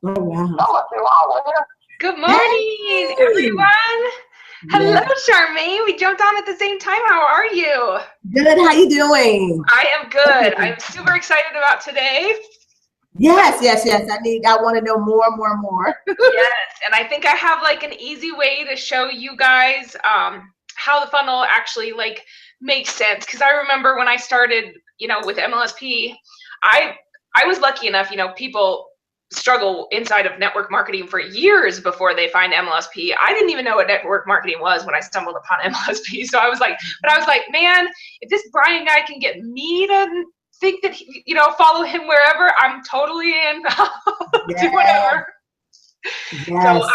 Oh, wow. Good morning, Hey! everyone. Hello, Yeah. Charmaine. We jumped on at the same time. How are you? Good. How you doing? I am good. I'm super excited about today. Yes, yes, yes. I want to know more, more, more. Yes, and I think I have like an easy way to show you guys how the funnel actually like makes sense. Because I remember when I started, with MLSP, I I was lucky enough. People struggle inside of network marketing for years before they find MLSP. I didn't even know what network marketing was when I stumbled upon MLSP. So I was like, man, if this Brian guy can get me to think that follow him wherever, I'm totally in. Do Yes, whatever. So, yes.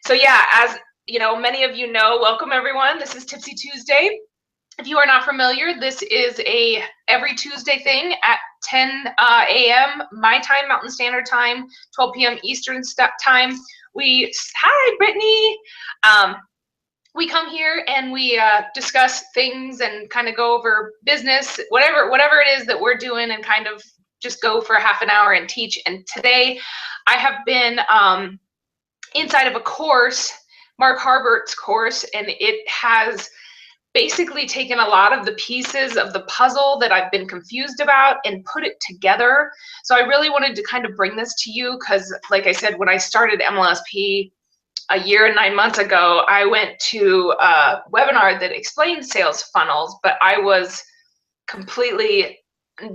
so yeah, as many of you know, welcome everyone. This is Tipsy Tuesday. If you are not familiar, this is a every Tuesday thing at 10 a.m. my time, Mountain Standard Time, 12 p.m. Eastern Time. Hi, Brittany. Um, we come here and we discuss things and kind of go over business, whatever it is that we're doing, and kind of just go for half an hour and teach. And today, I have been inside of a course, Mark Harbert's course, and it has basically taken a lot of the pieces of the puzzle that I've been confused about and put it together. So I really wanted to kind of bring this to you because, like I said, when I started MLSP a year and 9 months ago, I went to a webinar that explained sales funnels, but I was completely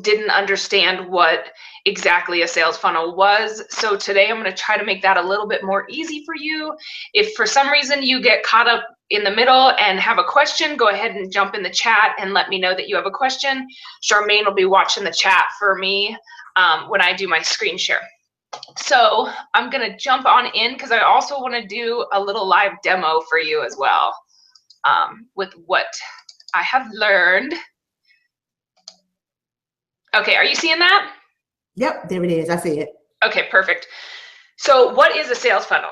didn't understand what exactly a sales funnel was. So today I'm going to try to make that a little bit more easy for you. If for some reason you get caught up in the middle and have a question, go ahead and jump in the chat and let me know that you have a question. Charmaine will be watching the chat for me when I do my screen share. So I'm going to jump on in because I also want to do a little live demo for you as well with what I have learned. Okay, are you seeing that? Yep, there it is. I see it. Okay, perfect. So what is a sales funnel?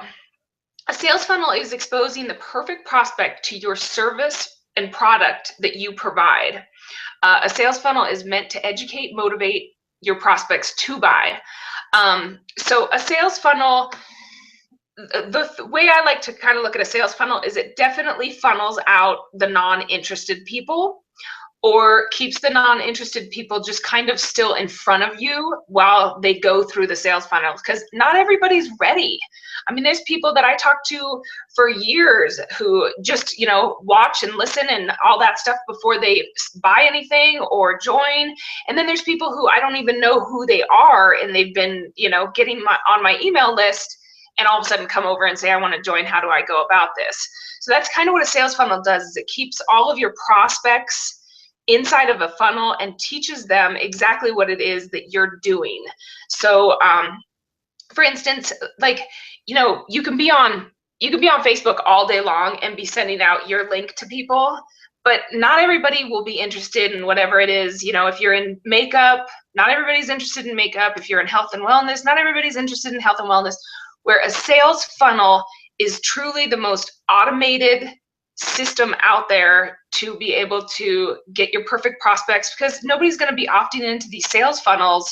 A sales funnel is exposing the perfect prospect to your service and product that you provide. A sales funnel is meant to educate, motivate your prospects to buy. So a sales funnel, the way I like to kind of look at a sales funnel is it definitely funnels out the non-interested people, or keeps the non-interested people just kind of still in front of you while they go through the sales funnels, because not everybody's ready. I mean, there's people that I talk to for years who just, watch and listen and all that stuff before they buy anything or join. And then there's people who I don't even know who they are, and they've been, getting on my email list, and all of a sudden come over and say, I want to join. How do I go about this? So that's kind of what a sales funnel does, is it keeps all of your prospects inside of a funnel and teaches them exactly what it is that you're doing. So for instance, like, you can be on Facebook all day long and be sending out your link to people, but not everybody will be interested in whatever it is. If you're in makeup, not everybody's interested in makeup. If you're in health and wellness, not everybody's interested in health and wellness. Where a sales funnel is truly the most automated system out there to be able to get your perfect prospects, because nobody's going to be opting into these sales funnels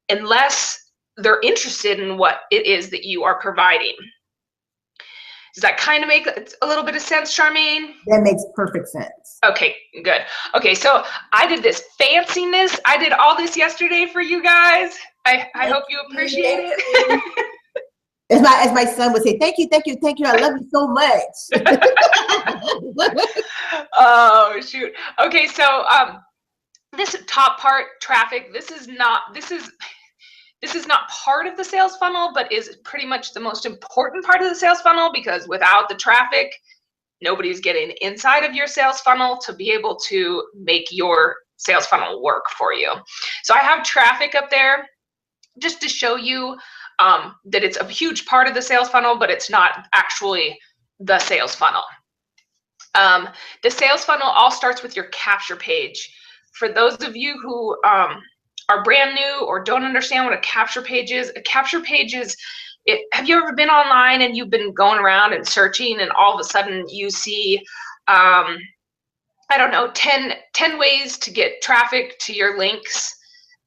unless they're interested in what it is that you are providing. Does that kind of make a little bit of sense, Charmaine? That makes perfect sense. Okay, good. Okay, so I did this fanciness. I did all this yesterday for you guys. I hope you appreciate it. As my son would say, thank you, thank you, thank you. I love you so much. Oh, shoot. Okay, so this top part, traffic, this is not part of the sales funnel, but is pretty much the most important part of the sales funnel, because without the traffic, nobody's getting inside of your sales funnel to be able to make your sales funnel work for you. So I have traffic up there just to show you that it's a huge part of the sales funnel, but it's not actually the sales funnel. The sales funnel all starts with your capture page. For those of you who are brand new or don't understand what a capture page is, have you ever been online and you've been going around and searching, and all of a sudden you see, I don't know, 10 ways to get traffic to your links,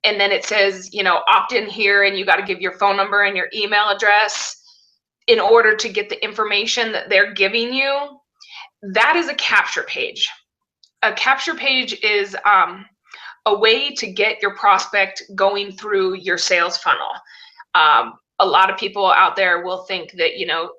and then it says, you know, opt in here, and you got to give your phone number and your email address in order to get the information that they're giving you. That is a capture page. A capture page is a way to get your prospect going through your sales funnel. A lot of people out there will think that, you know,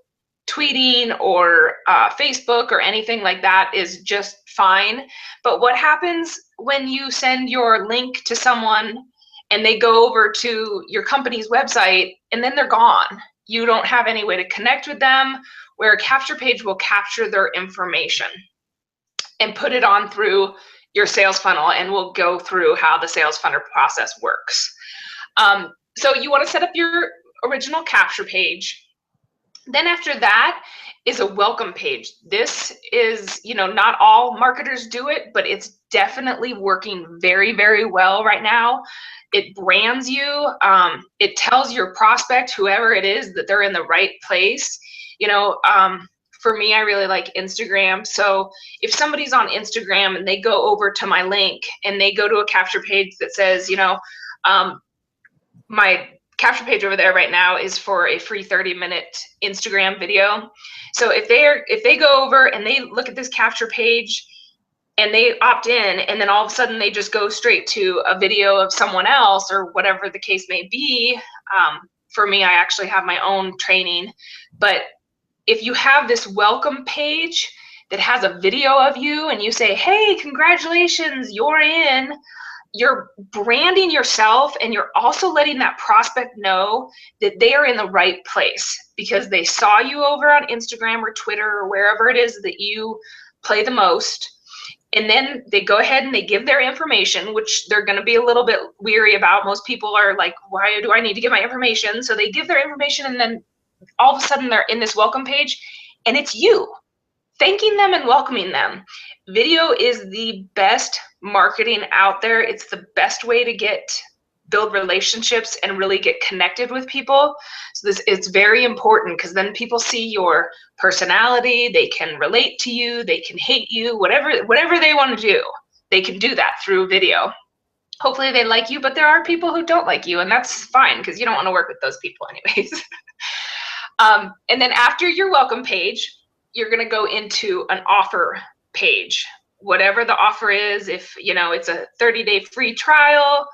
tweeting or Facebook or anything like that is just fine. But what happens when you send your link to someone and they go over to your company's website and then they're gone? You don't have any way to connect with them, where a capture page will capture their information and put it on through your sales funnel, and we'll go through how the sales funnel process works. So you want to set up your original capture page. Then after that is a welcome page. This is, you know, not all marketers do it, but it's definitely working very, very well right now. It brands you. It tells your prospect, whoever it is, that they're in the right place. You know, for me, I really like Instagram. So if somebody's on Instagram and they go over to my link and they go to a capture page that says, you know, my capture page over there right now is for a free 30-minute Instagram video. So if they go over and they look at this capture page and they opt in, and then all of a sudden they just go straight to a video of someone else or whatever the case may be. For me, I actually have my own training, but if you have this welcome page that has a video of you and you say, hey, congratulations, you're in, you're branding yourself, and you're also letting that prospect know that they are in the right place because they saw you over on Instagram or Twitter or wherever it is that you play the most. And then they go ahead and they give their information, which they're going to be a little bit weary about. Most people are like, why do I need to give my information? So they give their information, and then all of a sudden they're in this welcome page, and it's you thanking them and welcoming them. Video is the best marketing out there. It's the best way to build relationships and really get connected with people. So it's very important, because then people see your personality, they can relate to you, they can hate you, whatever they want to do, they can do that through video. Hopefully they like you, but there are people who don't like you, and that's fine, because you don't want to work with those people anyways. And then after your welcome page, you're going to go into an offer page. Whatever the offer is, if you know it's a 30-day free trial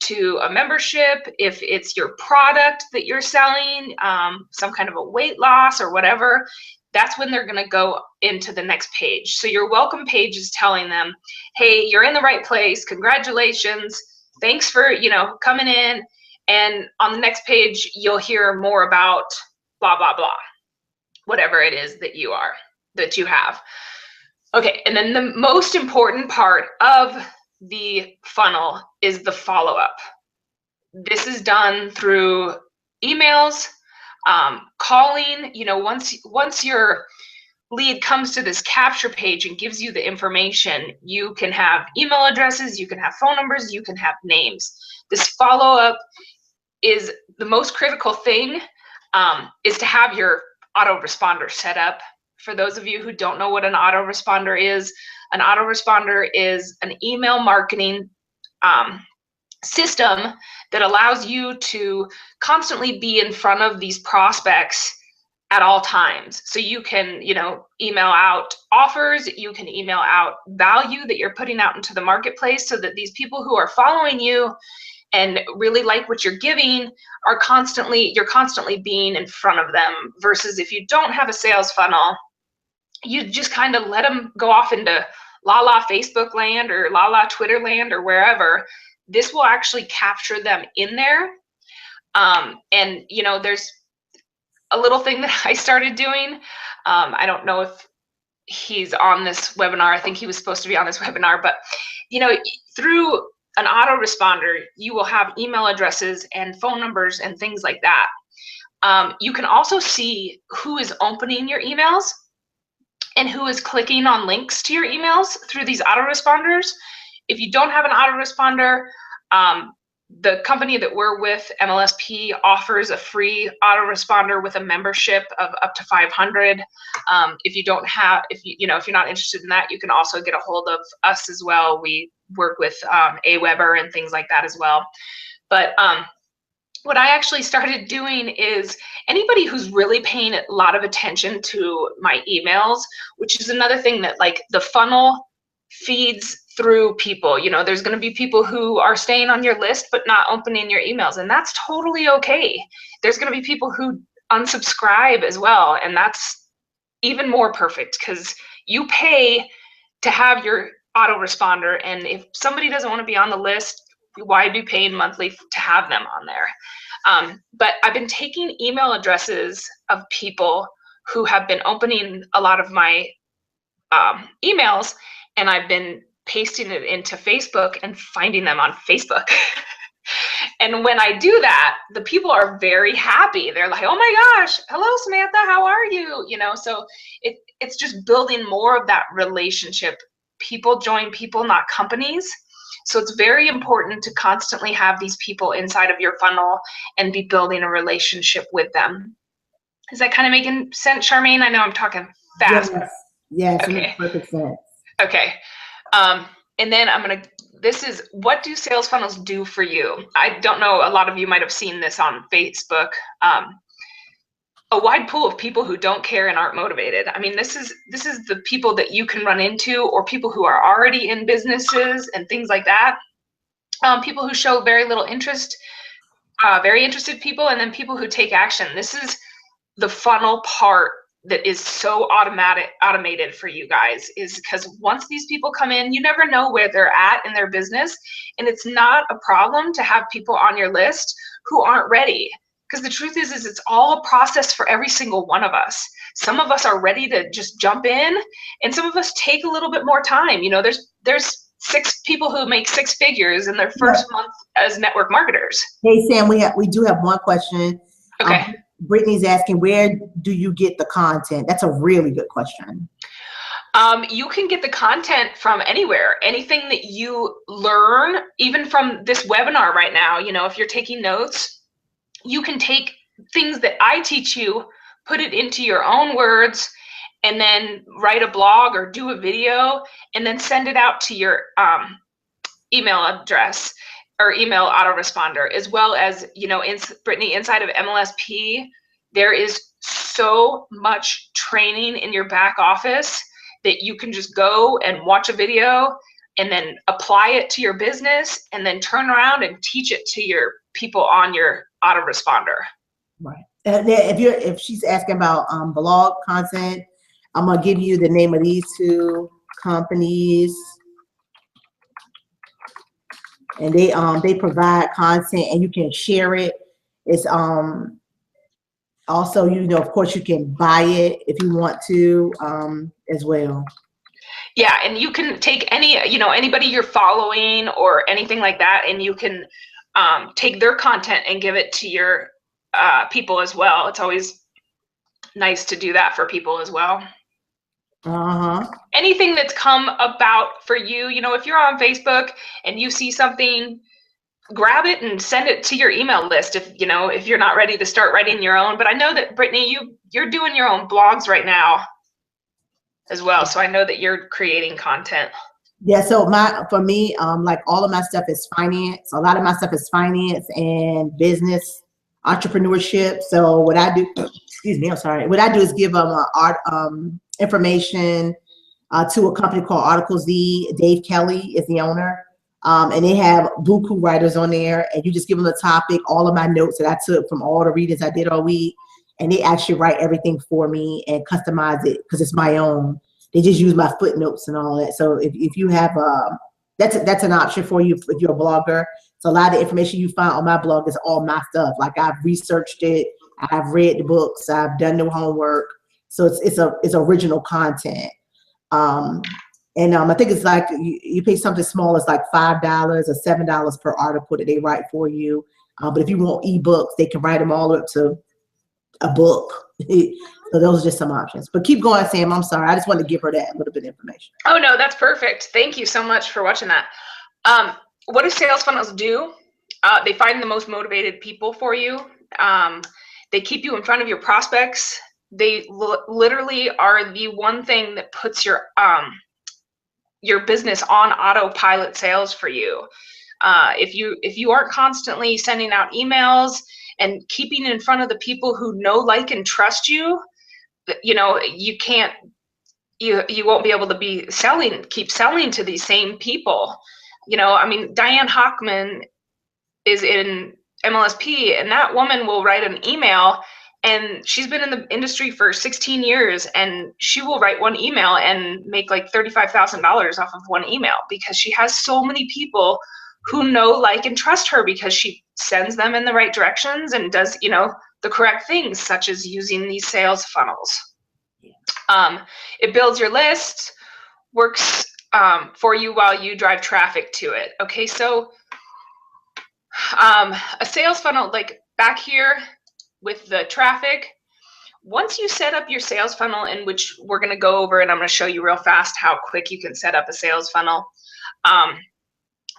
to a membership, if it's your product that you're selling, some kind of a weight loss or whatever, that's when they're going to go into the next page. So your welcome page is telling them, hey, you're in the right place, congratulations, thanks for, you know, coming in. And on the next page, you'll hear more about blah, blah, blah, whatever it is that you have. Okay, and then the most important part of the funnel is the follow-up. This is done through emails, calling. You know, once your lead comes to this capture page and gives you the information, you can have email addresses, you can have phone numbers, you can have names. This follow-up is the most critical thing, is to have your autoresponder set up. For those of you who don't know what an autoresponder is an email marketing system that allows you to constantly be in front of these prospects at all times. So you can, you know, email out offers, you can email out value that you're putting out into the marketplace, so that these people who are following you and really like what you're giving you're constantly being in front of them. Versus if you don't have a sales funnel, you just kind of let them go off into la Facebook land or la Twitter land or wherever. This will actually capture them in there. And you know, there's a little thing that I started doing. I don't know if he's on this webinar. I think he was supposed to be on this webinar, but you know, through an autoresponder, you will have email addresses and phone numbers and things like that. You can also see who is opening your emails and who is clicking on links to your emails through these autoresponders. If you don't have an autoresponder, the company that we're with, MLSP, offers a free autoresponder with a membership of up to 500. If you're not interested in that, you can also get a hold of us as well. We work with Aweber and things like that as well. But what I actually started doing is anybody who's really paying a lot of attention to my emails, which is another thing that like the funnel feeds through people. You know, there's going to be people who are staying on your list but not opening your emails, and that's totally okay. There's going to be people who unsubscribe as well, and that's even more perfect because you pay to have your autoresponder, and if somebody doesn't want to be on the list, why be paying monthly to have them on there? But I've been taking email addresses of people who have been opening a lot of my emails, and I've been pasting it into Facebook and finding them on Facebook. And when I do that, the people are very happy. They're like, oh my gosh, hello, Samantha, how are you? You know, so it's just building more of that relationship. People join people, not companies. So it's very important to constantly have these people inside of your funnel and be building a relationship with them. Is that kind of making sense, Charmaine? I know I'm talking fast. Yes, okay. It makes perfect sense. Okay. And then this is, what do sales funnels do for you? I don't know, a lot of you might have seen this on Facebook. A wide pool of people who don't care and aren't motivated. I mean, this is the people that you can run into, or people who are already in businesses and things like that. People who show very little interest, very interested people, and then people who take action. This is the funnel part that is so automated for you guys, is because once these people come in, you never know where they're at in their business. And it's not a problem to have people on your list who aren't ready. Because the truth is it's all a process for every single one of us. Some of us are ready to just jump in, and some of us take a little bit more time. You know, there's 6 people who make 6 figures in their first month as network marketers. Hey, Sam, we do have one question. Okay. Brittany's asking, where do you get the content? That's a really good question. You can get the content from anywhere. Anything that you learn, even from this webinar right now, you know, if you're taking notes, you can take things that I teach you, put it into your own words, and then write a blog or do a video, and then send it out to your email address or email autoresponder, as well as, you know, Brittany, inside of MLSP, there is so much training in your back office that you can just go and watch a video and then apply it to your business, and then turn around and teach it to your people on your autoresponder. Right. If she's asking about blog content, I'm gonna give you the name of these 2 companies, and they provide content and you can share it. It's also, you know, of course, you can buy it if you want to as well. Yeah, and you can take anybody you're following or anything like that, and you can take their content and give it to your people as well. It's always nice to do that for people as well. Anything that's come about for you, you know, if you're on Facebook and you see something, grab it and send it to your email list if you're not ready to start writing your own. But I know that, Brittany, you're doing your own blogs right now as well, so I know that you're creating content. Yeah, so for me, like all of my stuff is finance. A lot of my stuff is finance and business, entrepreneurship. So what I do, excuse me, I'm sorry. What I do is give them information to a company called Article Z. Dave Kelly is the owner. And they have buku writers on there, and you just give them the topic, all of my notes that I took from all the readings I did all week, and they actually write everything for me and customize it because it's my own. They just use my footnotes and all that. So if you have, that's an option for you if you're a blogger. So a lot of the information you find on my blog is all my stuff. Like I've researched it, I've read the books, I've done the homework. So it's original content. And I think it's like you pay something small, it's like $5 or $7 per article that they write for you. But if you want ebooks, they can write them all up to a book. So those are just some options. But keep going, Sam. I'm sorry. I just wanted to give her that little bit of information. Oh, no, that's perfect. Thank you so much for watching that. What do sales funnels do? They find the most motivated people for you. They keep you in front of your prospects. They literally are the one thing that puts your your business on autopilot sales for you. If you aren't constantly sending out emails and keeping in front of the people who know, like, and trust you, you know, you can't, you won't be able to keep selling to these same people. You know, I mean, Diane Hockman is in MLSP, and that woman will write an email, and she's been in the industry for 16 years, and she will write one email and make like $35,000 off of one email, because she has so many people who know, like, and trust her, because she sends them in the right directions and does, you know, the correct things, such as using these sales funnels. It builds your list, works for you while you drive traffic to it. Okay, so a sales funnel, like back here with the traffic, once you set up your sales funnel, in which we're going to go over, and I'm going to show you real fast how quick you can set up a sales funnel.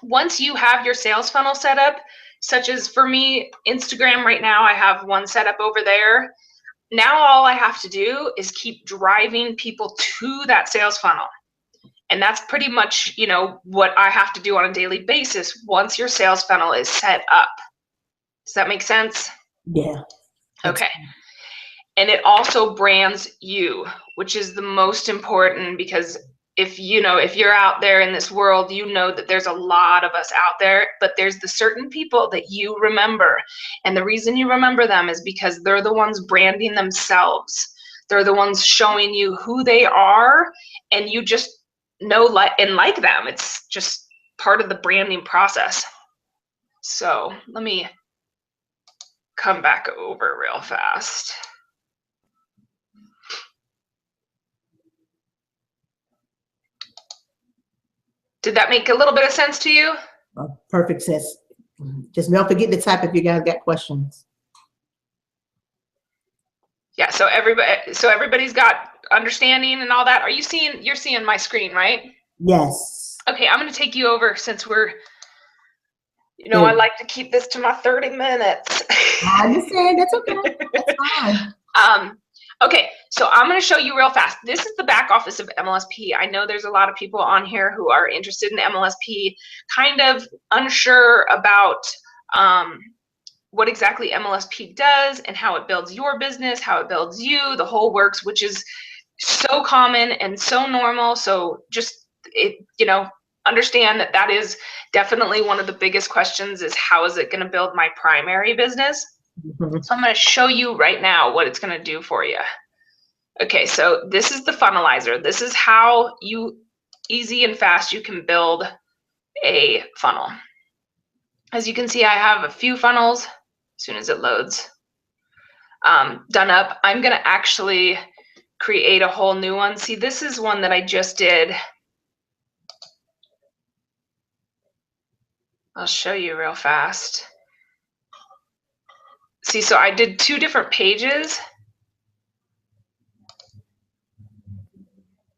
Once you have your sales funnel set up, such as for me, Instagram right now, I have one set up over there. Now all I have to do is keep driving people to that sales funnel. And that's pretty much, you know, what I have to do on a daily basis once your sales funnel is set up. Does that make sense? Yeah. Okay. And it also brands you, which is the most important, because if you're out there in this world, you know that there's a lot of us out there, but there's the certain people that you remember. And the reason you remember them is because they're the ones branding themselves. They're the ones showing you who they are, and you just know, like them. It's just part of the branding process. So let me come back over real fast. Did that make a little bit of sense to you? Perfect sense. Just don't forget to type if you guys got questions. Yeah, so everybody's got understanding and all that. You're seeing my screen, right? Yes. Okay, I'm going to take you over, since we're, you know, I like to keep this to my 30 minutes. I understand. That's okay. That's fine. Okay, so I'm going to show you real fast. This is the back office of MLSP. I know there's a lot of people on here who are interested in MLSP, kind of unsure about what exactly MLSP does and how it builds your business, how it builds you, the whole works, which is so common and so normal. So just, understand that is definitely one of the biggest questions, is how is it going to build my primary business? Mm-hmm. So I'm going to show you right now what it's going to do for you. Okay, so this is the funnelizer. This is how easy and fast you can build a funnel. As you can see, I have a few funnels. As soon as it loads, done up. I'm going to actually create a whole new one. See, this is one that I just did. I'll show you real fast. See, so I did 2 different pages.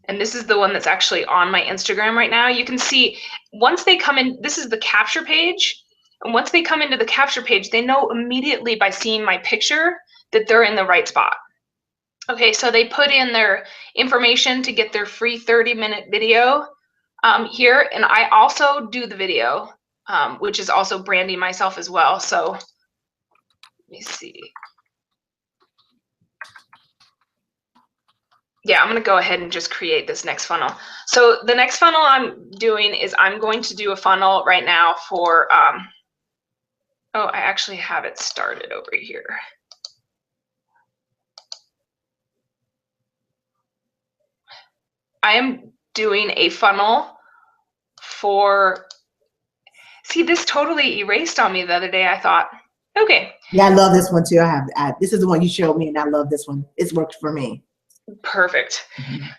And this is the one that's actually on my Instagram right now. You can see once they come in, this is the capture page. And once they come into the capture page, they know immediately by seeing my picture that they're in the right spot. Okay, so they put in their information to get their free 30-minute video here. And I also do the video, which is also branding myself as well. So let me see. Yeah, I'm going to go ahead and just create this next funnel. So the next funnel I'm doing is I'm going to do a funnel right now for, I actually have it started over here. I am doing a funnel for, see, this totally erased on me the other day. I thought, okay. Yeah, I love this one too. This is the one you showed me, and I love this one. It's worked for me. Perfect.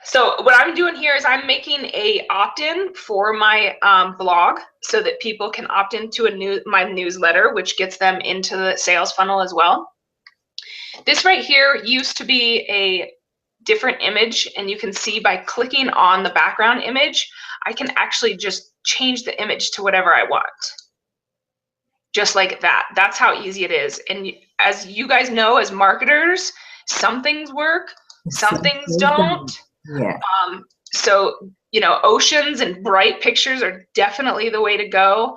So what I'm doing here is I'm making a opt-in for my blog, so that people can opt into my newsletter, which gets them into the sales funnel as well. This right here used to be a different image, and you can see by clicking on the background image, I can actually just change the image to whatever I want. Just like that. That's how easy it is. And as you guys know, as marketers, some things work, some things don't. Yeah. So you know, oceans and bright pictures are definitely the way to go.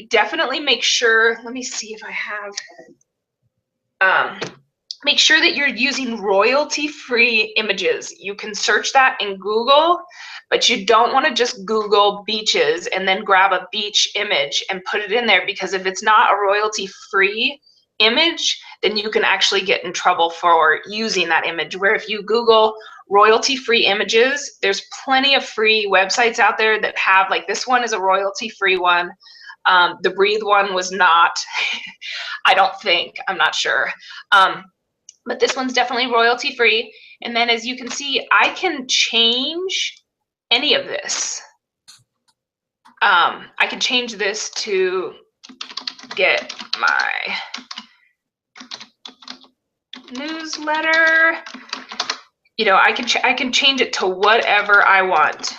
Definitely make sure, let me see if I have, make sure that you're using royalty-free images. You can search that in Google, but you don't want to just Google beaches and then grab a beach image and put it in there, because if it's not a royalty-free image, then you can actually get in trouble for using that image. Where if you Google royalty-free images, there's plenty of free websites out there that have, like, this one is a royalty-free one. The Breathe one was not. I don't think, I'm not sure. But this one's definitely royalty free. And then as you can see, I can change any of this. I can change this to get my newsletter. You know, I can change it to whatever I want.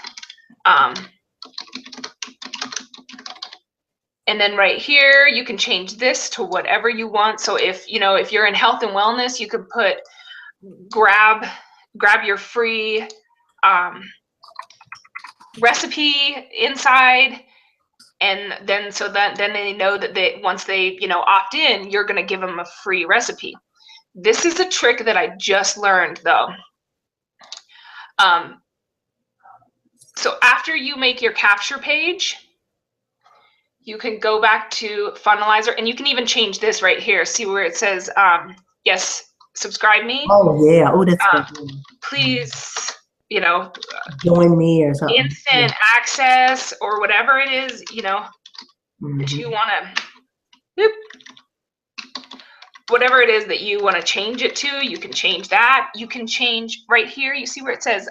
And then right here, you can change this to whatever you want. So if, you know, if you're in health and wellness, you could put grab your free recipe inside. And then, so that then they know that they, once they, you know, opt in, you're going to give them a free recipe. This is a trick that I just learned though. So after you make your capture page, you can go back to Funnelizer, and you can even change this right here. See where it says, yes, subscribe me. Oh yeah, oh that's good. Please, you know, join me or something. Instant access or whatever it is, you know, that you want to, whatever it is that you want to change it to, you can change that. You can change right here. You see where it says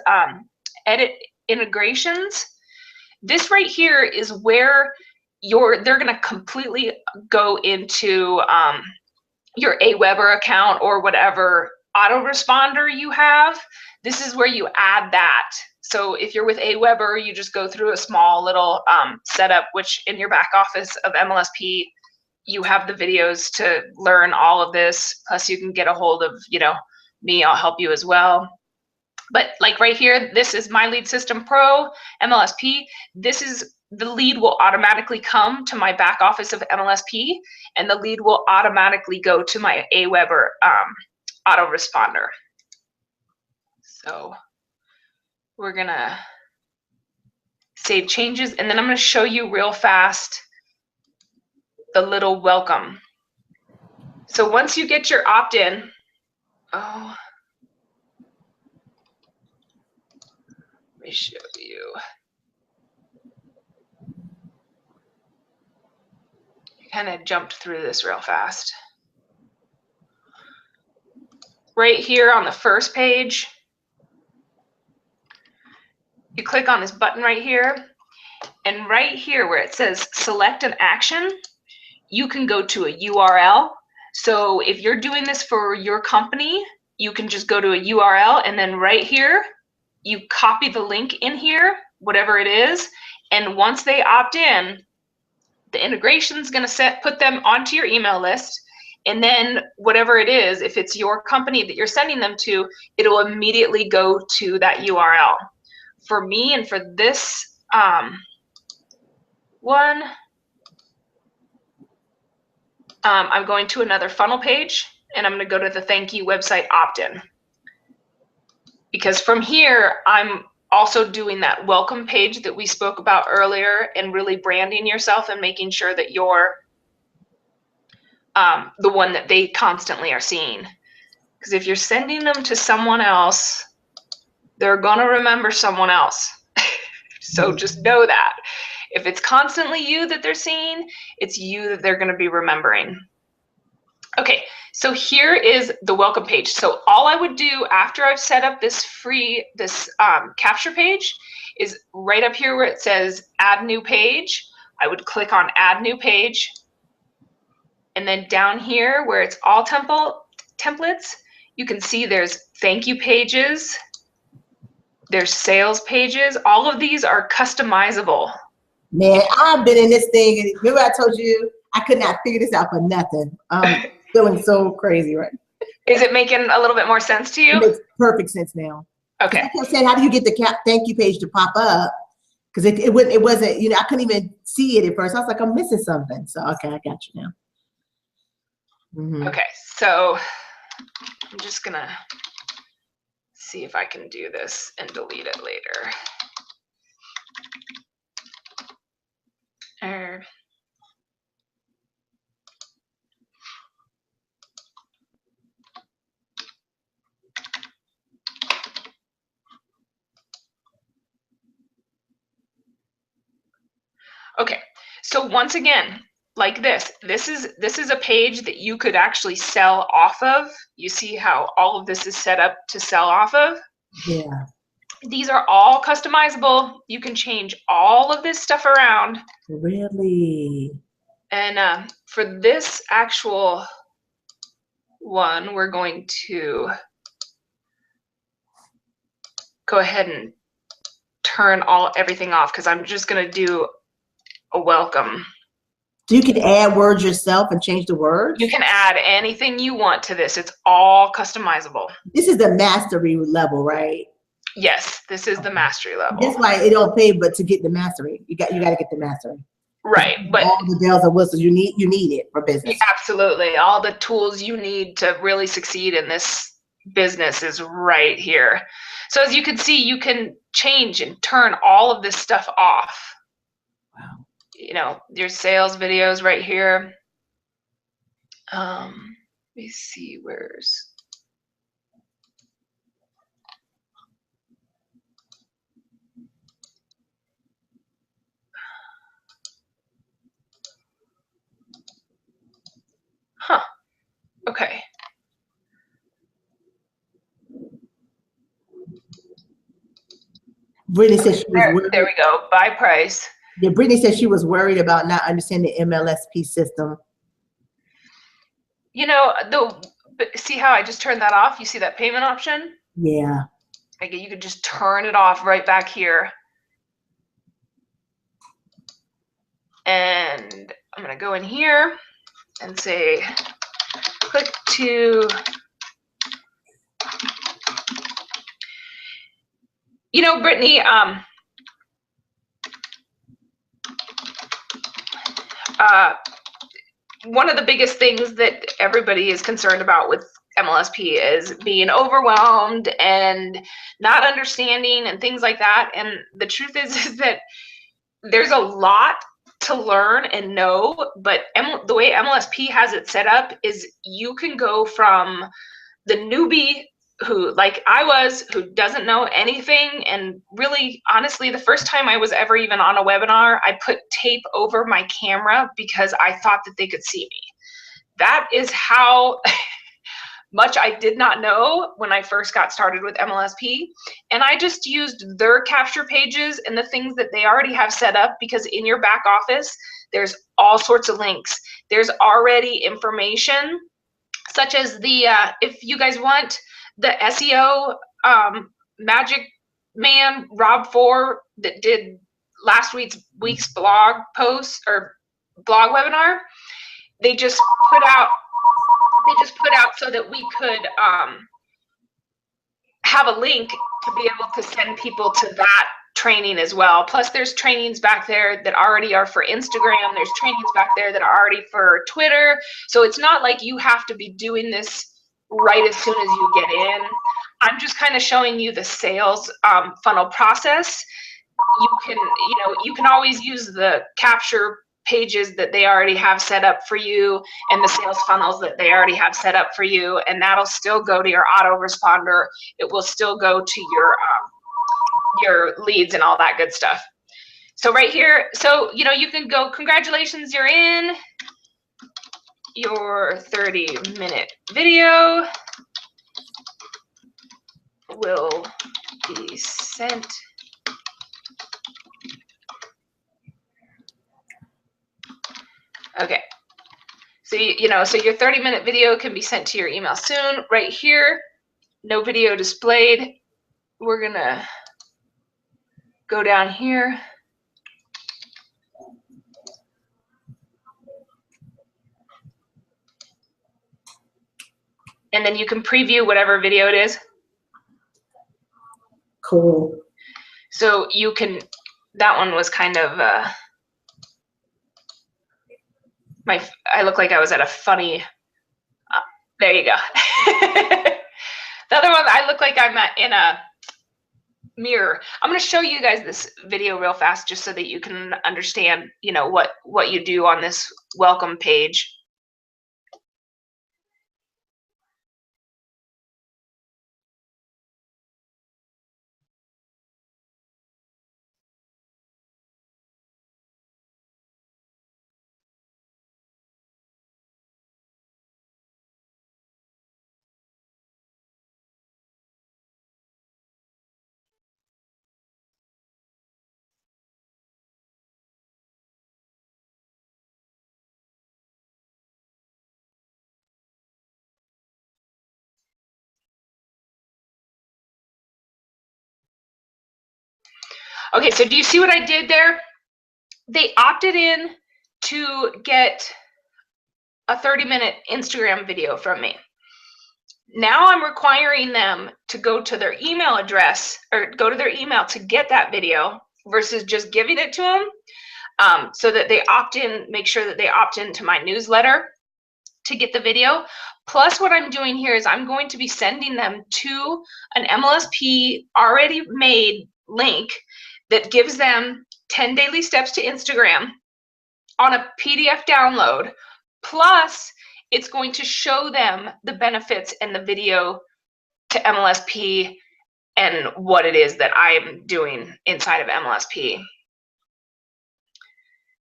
edit integrations. This right here is where they're going to completely go into your Aweber account or whatever autoresponder you have. This is where you add that. So if you're with Aweber, you just go through a small little setup, which in your back office of MLSP, you have the videos to learn all of this. Plus you can get a hold of, you know, me, I'll help you as well. But like right here, this is My Lead System Pro, MLSP. This is, the lead will automatically come to my back office of MLSP, and the lead will automatically go to my Aweber autoresponder. So we're gonna save changes, and then I'm gonna show you real fast the little welcome. So once you get your opt-in, let me show you. Kind of jumped through this real fast. Right here on the first page, you click on this button right here, and right here where it says select an action, you can go to a URL. So if you're doing this for your company, you can just go to a URL, and then right here, you copy the link in here, whatever it is, and once they opt in, the integration is going to put them onto your email list, and then whatever it is, if it's your company that you're sending them to, it'll immediately go to that URL. For me and for this one, I'm going to another funnel page, and I'm going to go to the thank you website opt-in. Because from here, I'm also doing that welcome page that we spoke about earlier, and really branding yourself and making sure that you're the one that they constantly are seeing. Because if you're sending them to someone else, they're going to remember someone else. So just know that. If it's constantly you that they're seeing, it's you that they're going to be remembering. Okay, so here is the welcome page. So all I would do after I've set up this capture page is right up here where it says add new page. I would click on add new page. And then down here where it's all templates, you can see there's thank you pages, there's sales pages. All of these are customizable. Man, I've been in this thing. Remember I told you I could not figure this out for nothing. Feeling so crazy right now. Is it making a little bit more sense to you? It makes perfect sense now. Okay. I kept saying, how do you get the thank you page to pop up? Because it wasn't, you know, I couldn't even see it at first. I was like, I'm missing something. So, okay, I got you now. Okay, so I'm just gonna see if I can do this and delete it later. Okay, so once again, like this is a page that you could actually sell off of. You see how all of this is set up to sell off of? Yeah. These are all customizable. You can change all of this stuff around. Really? And for this actual one, we're going to go ahead and turn everything off because I'm just going to do a welcome. So you can add words yourself and change the words? You can add anything you want to this. It's all customizable. This is the mastery level, right? Yes, this is the mastery level. That's why it don't pay, but to get the mastery, you got to get the mastery. Right, but all the bells and whistles you need it for business. Absolutely, all the tools you need to really succeed in this business is right here. So as you can see, you can change and turn all of this stuff off. Wow. You know, your sales videos right here. Let me see, where's okay. Brittany said she was worried. There we go. Buy price. Yeah, Brittany said she was worried about not understanding the MLSP system. You know, see how I just turned that off? You see that payment option? Yeah. Like you could just turn it off right back here. And I'm going to go in here and say, click to, you know, Brittany, one of the biggest things that everybody is concerned about with MLSP is being overwhelmed and not understanding and things like that. And the truth is that there's a lot to learn and know, but the way MLSP has it set up is you can go from the newbie who, like I was, who doesn't know anything, and really, honestly, the first time I was ever even on a webinar, I put tape over my camera because I thought that they could see me. That is how much I did not know when I first got started with MLSP. And I just used their capture pages and the things that they already have set up, because in your back office, there's all sorts of links. There's already information, such as the, if you guys want the SEO magic man, Rob Four, that did last week's blog post or blog webinar, they just put out so that we could have a link to be able to send people to that training as well. Plus there's trainings back there that already are for Instagram. There's trainings back there that are already for Twitter. So it's not like you have to be doing this right as soon as you get in. I'm just kind of showing you the sales funnel process. You can always use the capture pages that they already have set up for you and the sales funnels that they already have set up for you, and that'll still go to your autoresponder. It will still go to your leads and all that good stuff. So right here, so you can go, congratulations, you're in. Your 30-minute video will be sent Okay, so so your 30-minute video can be sent to your email soon. Right here, no video displayed. We're gonna go down here. And then you can preview whatever video it is. Cool. So you can, that one was kind of, I look like I was at a funny, there you go. The other one, I look like I'm in a mirror. I'm going to show you guys this video real fast just so that you can understand, you know, what you do on this welcome page. Okay, so do you see what I did there? They opted in to get a 30-minute Instagram video from me. Now I'm requiring them to go to their email address or go to their email to get that video versus just giving it to them, so that they opt in, make sure that they opt into my newsletter to get the video. Plus what I'm doing here is I'm going to be sending them to an MLSP already made link that gives them 10 daily steps to Instagram on a PDF download. Plus it's going to show them the benefits and the video to MLSP and what it is that I'm doing inside of MLSP.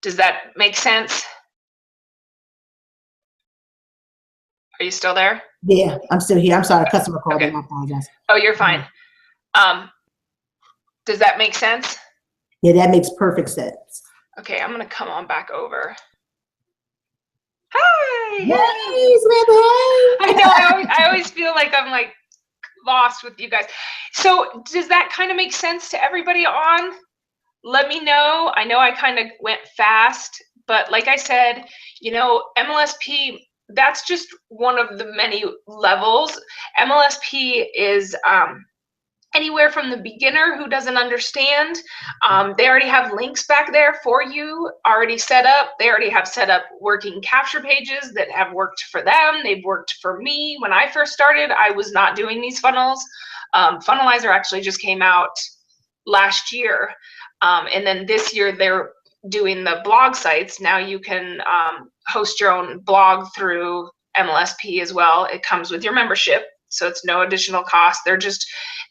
Does that make sense? Are you still there? Yeah, I'm still here. I'm sorry, a customer called in. I apologize. Oh, you're fine. Does that make sense? Yeah, that makes perfect sense. Okay, I'm gonna come on back over. Hi. Hey, Samantha. I know. I always feel like I'm like lost with you guys. So does that kind of make sense to everybody on? Let me know. I know I kind of went fast, but like I said, you know, MLSP, that's just one of the many levels. MLSP is anywhere from the beginner who doesn't understand. They already have links back there for you already set up. They already have set up working capture pages that have worked for them. They've worked for me. When I first started, I was not doing these funnels. Funnelizer actually just came out last year. And then this year they're doing the blog sites. Now you can host your own blog through MLSP as well. It comes with your membership, so it's no additional cost. They're just,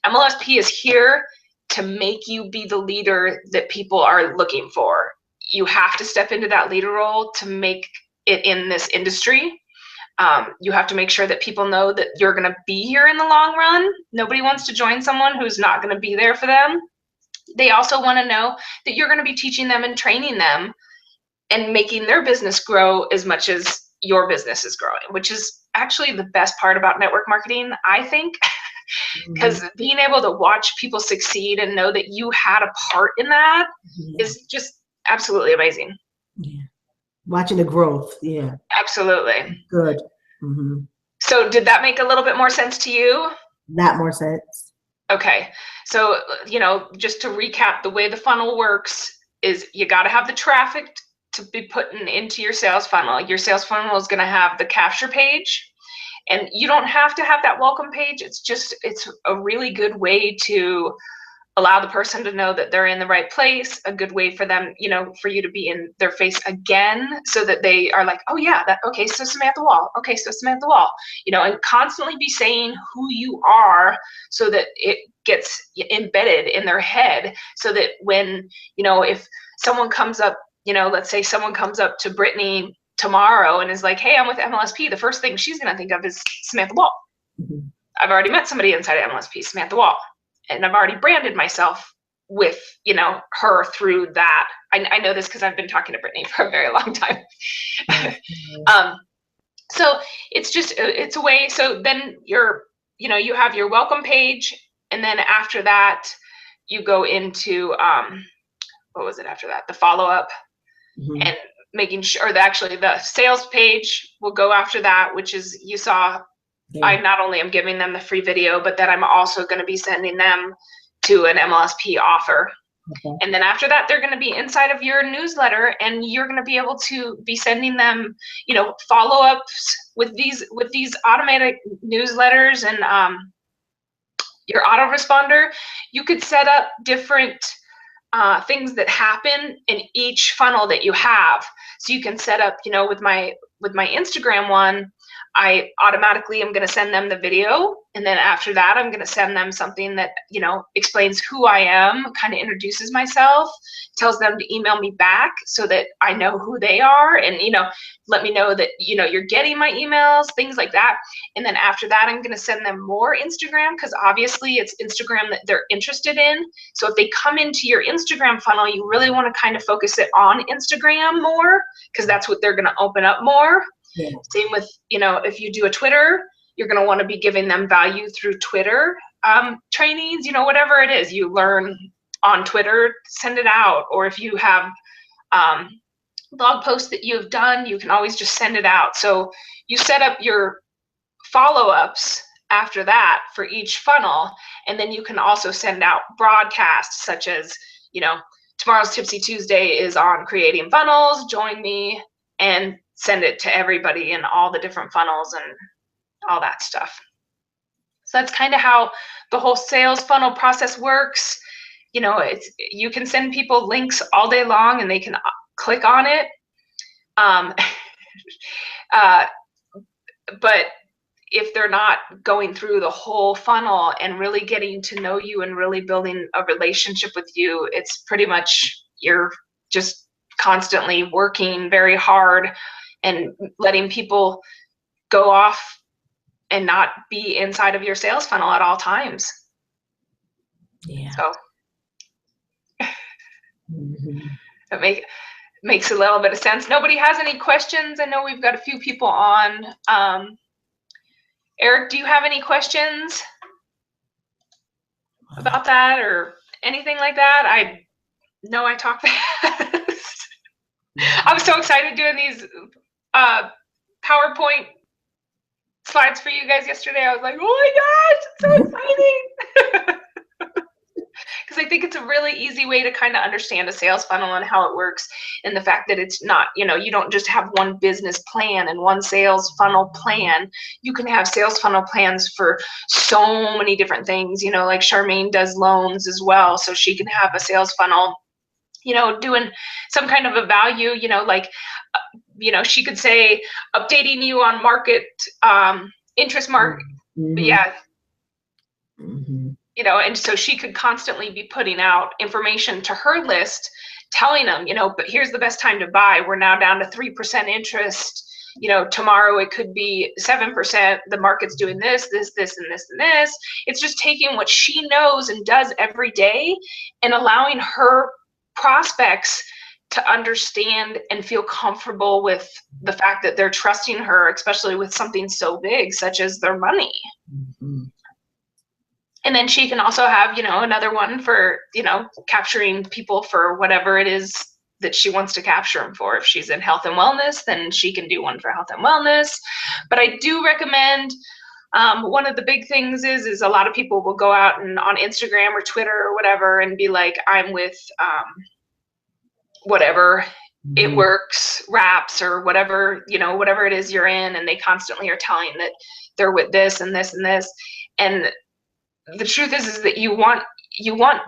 MLSP is here to make you be the leader that people are looking for. You have to step into that leader role to make it in this industry. You have to make sure that people know that you're going to be here in the long run. Nobody wants to join someone who's not going to be there for them. They also want to know that you're going to be teaching them and training them and making their business grow as much as your business is growing, which is actually the best part about network marketing, I think, because being able to watch people succeed and know that you had a part in that is just absolutely amazing. Yeah. Watching the growth. Yeah. Absolutely. Good. So did that make a little bit more sense to you? That more sense. Okay, so, you know, just to recap, the way the funnel works is you got to have the traffic to be putting into your sales funnel. Your sales funnel is going to have the capture page, and you don't have to have that welcome page. It's just, it's a really good way to allow the person to know that they're in the right place, a good way for them, you know, for you to be in their face again, so that they are like, oh yeah, that, okay, so Samantha Wall, okay, so Samantha Wall, you know, and constantly be saying who you are so that it gets embedded in their head, so that when, you know, if someone comes up, you know, let's say someone comes up to Brittany tomorrow and is like, hey, I'm with MLSP, the first thing she's gonna think of is Samantha Wall. I've already met somebody inside of MLSP, Samantha Wall. And I've already branded myself with, you know, her through that. I know this because I've been talking to Brittany for a very long time. So it's just, it's a way. So then you're, you know, you have your welcome page. And then after that, you go into, what was it after that? The follow-up and making sure that actually the sales page will go after that, which is, you saw, I not only am giving them the free video, but that I'm also going to be sending them to an MLSP offer. Okay. And then after that, they're going to be inside of your newsletter, and you're going to be able to be sending them, you know, follow-ups with these automatic newsletters and your autoresponder. You could set up different things that happen in each funnel that you have. So you can set up, you know, with my Instagram one, I automatically am going to send them the video, and then after that I'm going to send them something that, you know, explains who I am, kind of introduces myself, tells them to email me back so that I know who they are, and, you know, let me know that, you know, you're getting my emails, things like that. And then after that I'm going to send them more Instagram, because obviously it's Instagram that they're interested in. So if they come into your Instagram funnel, you really want to kind of focus it on Instagram more, because that's what they're going to open up more. Yeah. Same with, you know, if you do a Twitter, you're going to want to be giving them value through Twitter trainings, you know, whatever it is you learn on Twitter, send it out. Or if you have blog posts that you've done, you can always just send it out. So you set up your follow-ups after that for each funnel, and then you can also send out broadcasts such as, you know, tomorrow's Tipsy Tuesday is on creating funnels, join me, and send it to everybody in all the different funnels and all that stuff. So that's kind of how the whole sales funnel process works. You know, you can send people links all day long and they can click on it. But if they're not going through the whole funnel and really getting to know you and really building a relationship with you, it's pretty much you're just constantly working very hard and letting people go off and not be inside of your sales funnel at all times. Yeah. So Mm-hmm. it makes a little bit of sense. Nobody has any questions? I know we've got a few people on. Eric, do you have any questions about that or anything like that? I know I talk fast. I was so excited doing these PowerPoint slides for you guys yesterday. I was like, oh my gosh, it's so exciting. Because I think it's a really easy way to kind of understand a sales funnel and how it works, and the fact that it's not, you know, you don't just have one business plan and one sales funnel plan. You can have sales funnel plans for so many different things, you know, like Charmaine does loans as well, so she can have a sales funnel, you know, doing some kind of a value, you know, like, you know, she could say updating you on market interest market. Mm-hmm. Yeah. Mm-hmm. You know, and so she could constantly be putting out information to her list, telling them, you know, but here's the best time to buy. We're now down to 3% interest. You know, tomorrow it could be 7%. The market's doing this, this, this, and this, and this. It's just taking what she knows and does every day and allowing her prospects to understand and feel comfortable with the fact that they're trusting her, especially with something so big such as their money. Mm-hmm. And then she can also have, you know, another one for, you know, capturing people for whatever it is that she wants to capture them for. If she's in health and wellness, then she can do one for health and wellness. But I do recommend, one of the big things is a lot of people will go out and on Instagram or Twitter or whatever and be like, I'm with whatever, It Works, Wraps, or whatever, you know, whatever it is you're in, and they constantly are telling that they're with this and this and this. And the truth is that you want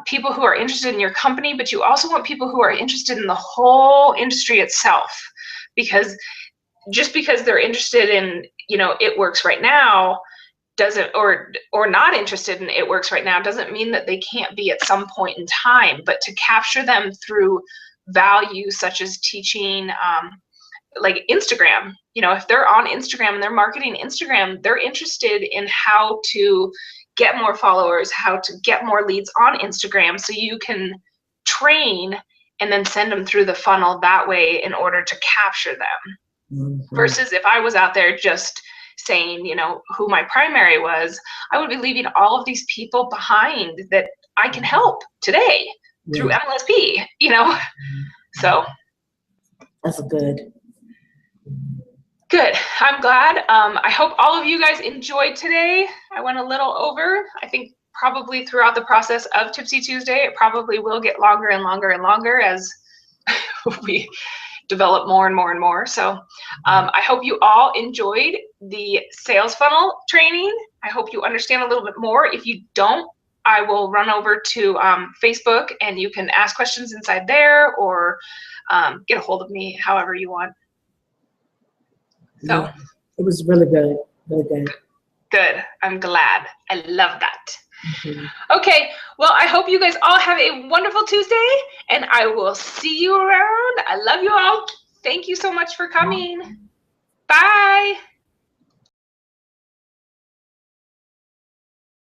people who are interested in your company, but you also want people who are interested in the whole industry itself, because just because they're interested in, you know, It Works right now doesn't, or not interested in It Works right now doesn't mean that they can't be at some point in time. But to capture them through value such as teaching, like Instagram, you know, if they're on Instagram and they're marketing Instagram, they're interested in how to get more followers, how to get more leads on Instagram, so you can train and then send them through the funnel that way in order to capture them. Mm-hmm. Versus if I was out there just saying, you know, who my primary was, I would be leaving all of these people behind that I can help today through MLSP, you know. So that's good. Good. I'm glad. I hope all of you guys enjoyed today. I went a little over. I think probably throughout the process of Tipsy Tuesday. It probably will get longer and longer and longer as we develop more and more and more. So I hope you all enjoyed the sales funnel training. I hope you understand a little bit more. If you don't, I will run over to Facebook and you can ask questions inside there, or get a hold of me however you want. So yeah, it was really good, really good. Good. I'm glad. I love that. Mhm. Okay, well, I hope you guys all have a wonderful Tuesday, and I will see you around. I love you all. Thank you so much for coming. Bye.